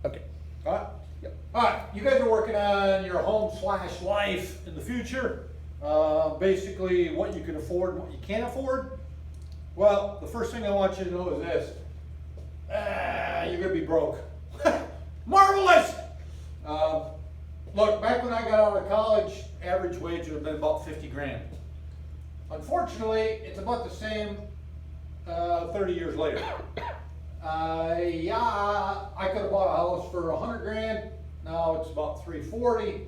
Okay. All right? Yep. All right, you guys are working on your home/life in the future. Basically what you can afford and what you can't afford. Well, the first thing I want you to know is this. You're gonna be broke. Marvelous! Look, back when I got out of college, average wage would have been about 50 grand. Unfortunately, it's about the same 30 years later. Yeah, I could have bought a house for 100 grand. Now it's about 340.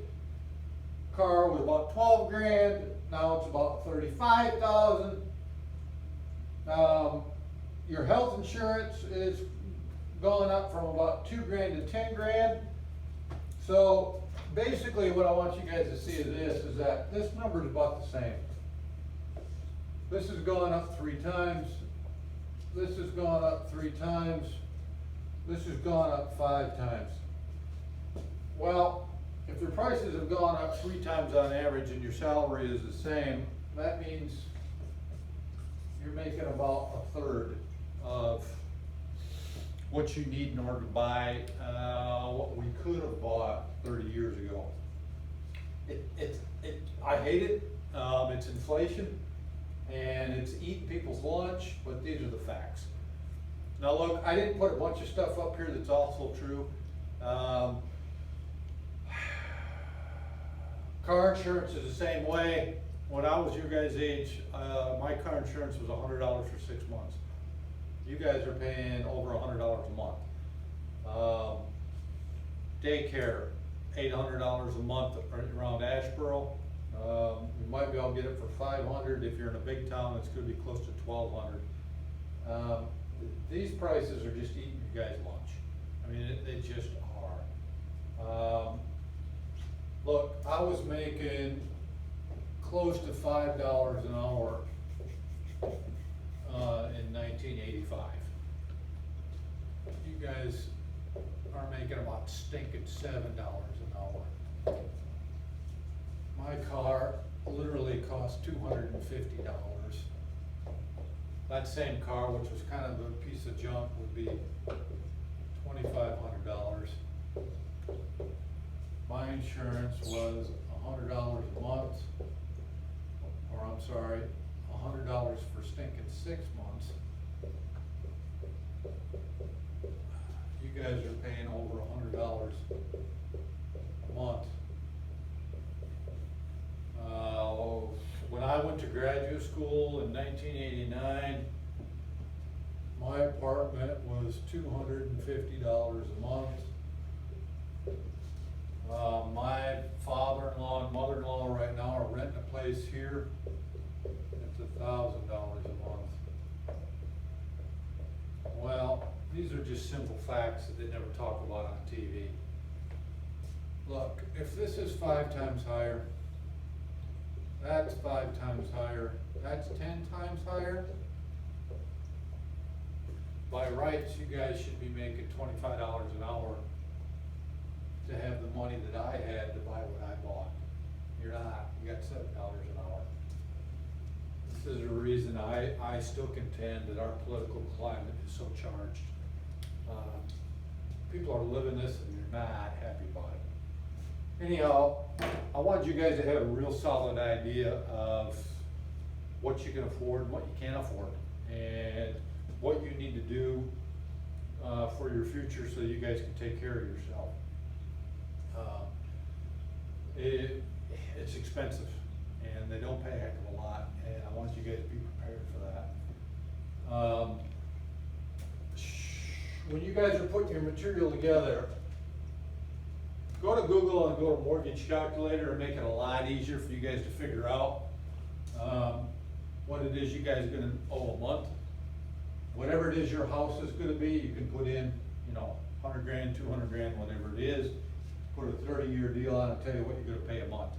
Car was about 12 grand. Now it's about 35,000. Your health insurance is going up from about 2 grand to 10 grand. So basically what I want you guys to see is that this number is about the same. This has gone up 3 times. This has gone up 3 times. This has gone up 5 times. Well, if your prices have gone up 3 times on average and your salary is the same, that means you're making about a third of what you need in order to buy what we could have bought 30 years ago. I hate it. It's inflation and it's eating people's lunch, but these are the facts. Now look, I didn't put a bunch of stuff up here that's also true. Car insurance is the same way. When I was your guys' age, my car insurance was $100 for 6 months. You guys are paying over $100 a month. Daycare, $800 a month around Asheboro. You might be able to get it for $500. If you're in a big town, it's going to be close to $1,200. These prices are just eating your guys' lunch. I mean, they just are. Look, I was making close to $5 an hour in 1985. You guys are making about stinking $7 an hour. My car literally cost $250. That same car, which was kind of a piece of junk, would be $2,500. My insurance was $100 a month, or I'm sorry, $100 for stinking 6 months. You guys are paying over $100 a month. When I went to graduate school in 1989, my apartment was $250 a month. My father-in-law and mother-in-law right now are renting a place here. It's $1,000 a month. Well, these are just simple facts that they never talk about on TV. Look, if this is 5 times higher, that's 5 times higher, that's 10 times higher. By rights, you guys should be making $25 an hour to have the money that I had to buy what I bought. You're not, you got $7 an hour. This is the reason I still contend that our political climate is so charged. People are living this and they're not happy about it. Anyhow, I wanted you guys to have a real solid idea of what you can afford and what you can't afford, and what you need to do for your future so you guys can take care of yourself. It's expensive and they don't pay a heck of a lot, and I want you guys to be prepared for that. When you guys are putting your material together, go to Google and go to mortgage calculator and make it a lot easier for you guys to figure out what it is you guys are gonna owe a month. Whatever it is your house is gonna be, you can put in, 100 grand, 200 grand, whatever it is. Put a 30-year deal on it, tell you what you're gonna pay a month.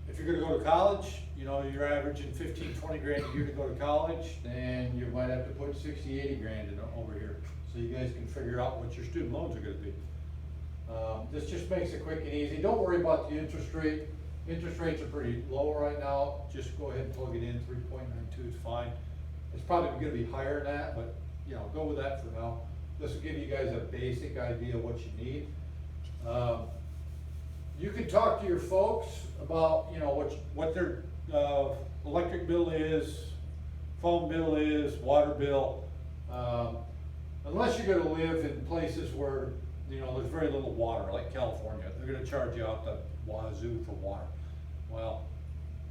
If you're gonna go to college, you're averaging 15, 20 grand a year to go to college, then you might have to put 60, 80 grand in over here. So you guys can figure out what your student loans are gonna be. This just makes it quick and easy. Don't worry about the interest rate. Interest rates are pretty low right now. Just go ahead and plug it in, 3.92 is fine. It's probably gonna be higher than that, but go with that for now. This will give you guys a basic idea of what you need. You can talk to your folks about, you know, what their electric bill is, phone bill is, water bill. Unless you're gonna live in places where, you know, there's very little water, like California, they're gonna charge you out the wazoo for water. Well,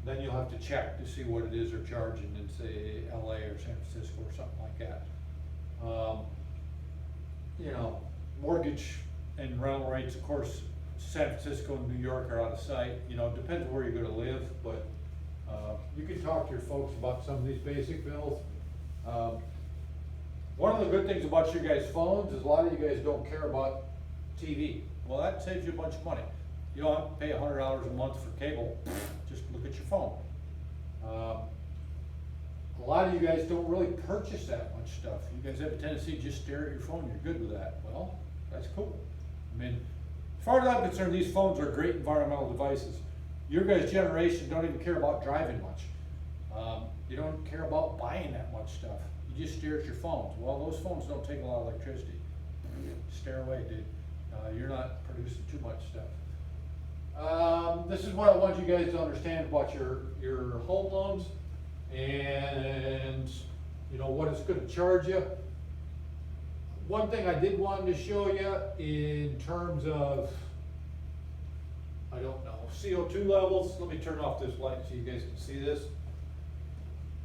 then you'll have to check to see what it is they're charging in, say, LA or San Francisco or something like that. You know, mortgage and rental rates, of course, San Francisco and New York are out of sight. You know, it depends where you're gonna live, but you can talk to your folks about some of these basic bills. One of the good things about your guys' phones is a lot of you guys don't care about TV. Well, that saves you a bunch of money. You don't have to pay $100 a month for cable, just look at your phone. A lot of you guys don't really purchase that much stuff. You guys have a tendency to just stare at your phone, you're good with that. Well, that's cool. I mean, as far as I'm concerned, these phones are great environmental devices. Your guys' generation don't even care about driving much. You don't care about buying that much stuff. You just stare at your phones. Well, those phones don't take a lot of electricity. Stare away, dude. You're not producing too much stuff. This is what I want you guys to understand about your home loans and, you know, what it's gonna charge you. One thing I did want to show you in terms of, I don't know, CO2 levels. Let me turn off this light so you guys can see this.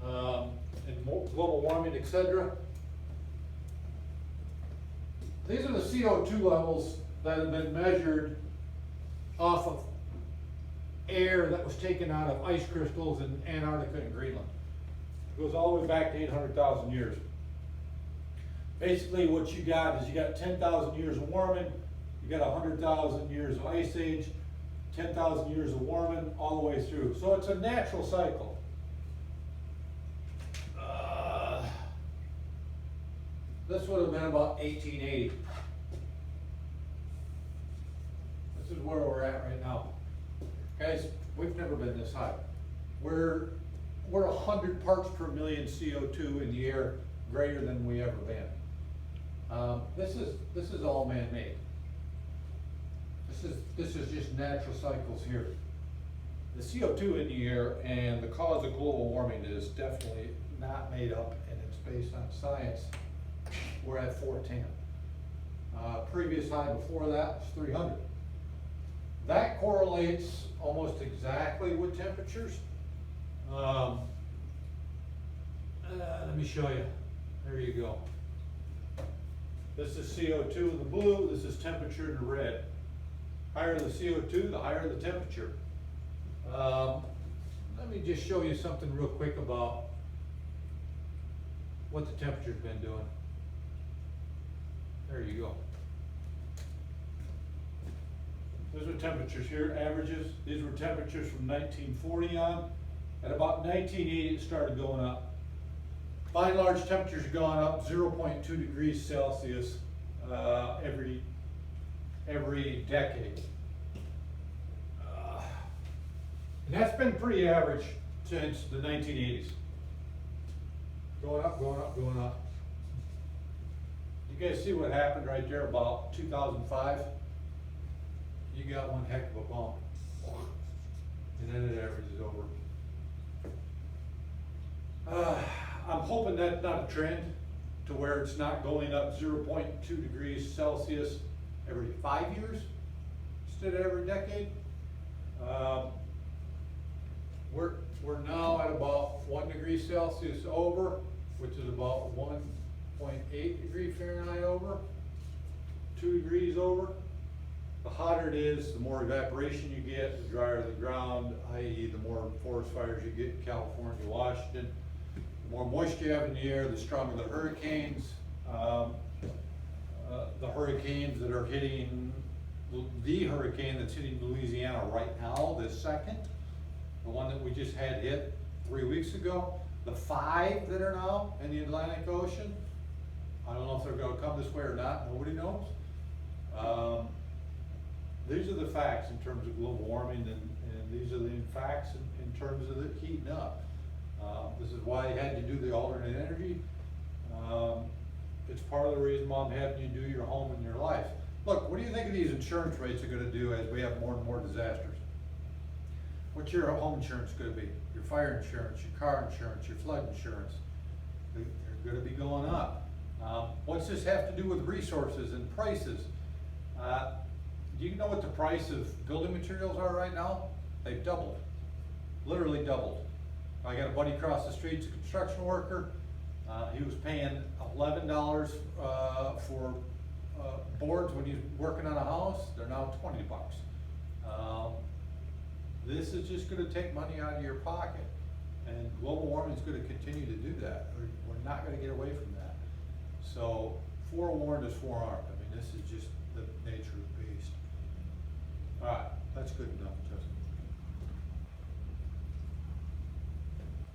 And global warming, etc. These are the CO2 levels that have been measured off of air that was taken out of ice crystals in Antarctica and Greenland. It goes all the way back to 800,000 years. Basically what you got is you got 10,000 years of warming, you got 100,000 years of ice age, 10,000 years of warming, all the way through. So it's a natural cycle. This would have been about 1880. This is where we're at right now. Guys, we've never been this high. We're 100 parts per million CO2 in the air, greater than we ever been. This is all man-made. This is just natural cycles here. The CO2 in the air and the cause of global warming is definitely not made up, and it's based on science. We're at 410. Previous high before that was 300. That correlates almost exactly with temperatures. Let me show you. There you go. This is CO2 in the blue, this is temperature in the red. Higher the CO2, the higher the temperature. Let me just show you something real quick about what the temperature's been doing. There you go. Those are temperatures here, averages. These were temperatures from 1940 on. At about 1980, it started going up. By and large, temperatures have gone up 0.2 degrees Celsius every decade. And that's been pretty average since the 1980s. Going up, going up, going up. You guys see what happened right there about 2005? You got one heck of a bump. And then it averages over. I'm hoping that's not a trend to where it's not going up 0.2 degrees Celsius every 5 years instead of every decade. We're now at about 1 degree Celsius over, which is about 1.8 degree Fahrenheit over, 2 degrees over. The hotter it is, the more evaporation you get, the drier the ground, i.e. the more forest fires you get in California, Washington. The more moisture you have in the air, the stronger the hurricanes. The hurricanes that are hitting, the hurricane that's hitting Louisiana right now, this second, the one that we just had hit 3 weeks ago, the 5 that are now in the Atlantic Ocean. I don't know if they're gonna come this way or not, nobody knows. These are the facts in terms of global warming, and these are the facts in terms of it heating up. This is why I had to do the alternate energy. it's part of the reason why I'm having you do your home and your life. Look, what do you think of these insurance rates are gonna do as we have more and more disasters? What's your home insurance gonna be? Your fire insurance, your car insurance, your flood insurance? They're gonna be going up. What's this have to do with resources and prices? Do you know what the price of building materials are right now? They've doubled, literally doubled. I got a buddy across the street, he's a construction worker. He was paying $11 for boards when he's working on a house. They're now $20. This is just gonna take money out of your pocket. And global warming is gonna continue to do that. We're not gonna get away from that. So forewarned is forearmed. I mean, this is just the nature of the beast. All right, that's good enough, Justin.